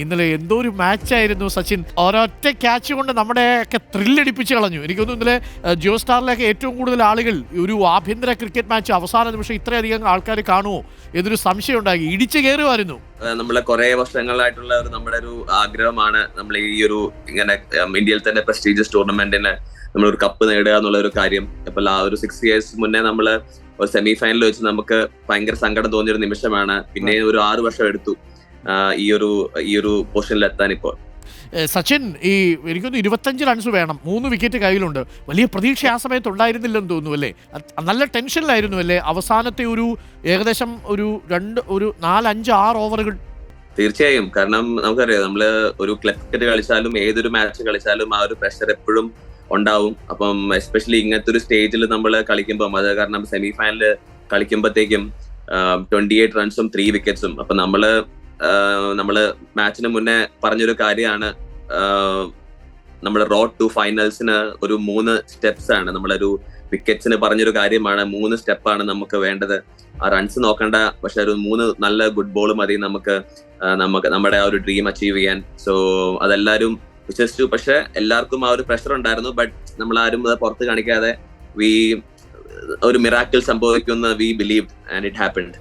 ഇന്നലെ എന്തോ ഒരു മാച്ചായിരുന്നു സച്ചിൻ. ഒരൊറ്റ ക്യാച്ച് കൊണ്ട് നമ്മുടെയൊക്കെ ത്രില്ലടിപ്പിച്ച് കളഞ്ഞു. എനിക്കൊന്നും ഇന്നലെ ജിയോ സ്റ്റാറിലേക്ക് ഏറ്റവും കൂടുതൽ ആളുകൾ ഒരു ആഭ്യന്തര ക്രിക്കറ്റ് മാച്ച് അവസാന നിമിഷം ഇത്രയധികം ആൾക്കാർ കാണുമോ എന്നൊരു സംശയം ഉണ്ടാക്കി. ഇടിച്ചു കയറുമായിരുന്നു. നമ്മളെ കുറെ വർഷങ്ങളായിട്ടുള്ള നമ്മുടെ ഒരു ആഗ്രഹമാണ് നമ്മൾ ഈ ഒരു ഇങ്ങനെ ഇന്ത്യയിൽ തന്നെ പ്രസ്റ്റീജിയസ് ടൂർണമെന്റിന് നമ്മളൊരു കപ്പ് നേടുക എന്നുള്ള ഒരു കാര്യം. അപ്പോൾ ആ ഒരു 6 years മുന്നേ നമ്മള് ഒരു സെമി ഫൈനൽ വെച്ച് നമുക്ക് ഭയങ്കര സങ്കടം തോന്നിയൊരു നിമിഷമാണ്. പിന്നെ ഒരു 6 വർഷം എടുത്തു ഈ ഒരു പൊസിഷനിൽ എത്താൻ. ഇപ്പോൾ സച്ചിൻ ഈ എനിക്കൊന്ന് 25 റൺസ് വേണം, 3 വിക്കറ്റ് കയ്യിലുണ്ട്. വലിയ പ്രതീക്ഷ ആ സമയത്ത് ഉണ്ടായിരുന്നില്ലെന്ന് തോന്നുന്നു അല്ലേ? നല്ല ടെൻഷനിലായിരുന്നു അല്ലേ അവസാനത്തെ ഏകദേശം ഒരു 4-5-6 ഓവറുകൾ? തീർച്ചയായും. കാരണം നമുക്കറിയാം, നമ്മള് ഒരു ക്രിക്കറ്റ് കളിച്ചാലും ഏതൊരു മാച്ച് കളിച്ചാലും ആ ഒരു പ്രഷർ എപ്പോഴും ഉണ്ടാവും. അപ്പം എസ്പെഷ്യലി ഇങ്ങനത്തെ ഒരു സ്റ്റേജിൽ നമ്മൾ കളിക്കുമ്പോൾ, അത് കാരണം സെമി ഫൈനലിൽ കളിക്കുമ്പോഴത്തേക്കും 28 റൺസും 3 വിക്കറ്റ്സും. അപ്പൊ നമ്മള് മാച്ചിന് മുന്നേ പറഞ്ഞൊരു കാര്യമാണ്, നമ്മുടെ റോഡ് ടു ഫൈനൽസിന് ഒരു 3 സ്റ്റെപ്സ് ആണ്. നമ്മളൊരു വിക്കറ്റ്സിന് പറഞ്ഞൊരു കാര്യമാണ്, 3 സ്റ്റെപ്പാണ് നമുക്ക് വേണ്ടത്. ആ റൺസ് നോക്കണ്ട, പക്ഷെ ഒരു 3 നല്ല ഗുഡ് ബോൾ മതി നമുക്ക് നമ്മുടെ ആ ഒരു ഡ്രീം അച്ചീവ് ചെയ്യാൻ. സോ അതെല്ലാരും വിശ്വസിച്ചു. പക്ഷെ എല്ലാവർക്കും ആ ഒരു പ്രഷർ ഉണ്ടായിരുന്നു. ബട്ട് നമ്മളാരും അത് പുറത്ത് കാണിക്കാതെ ഒരു മിറാക്കിൾ സംഭവിക്കുമെന്ന് we believed and it happened.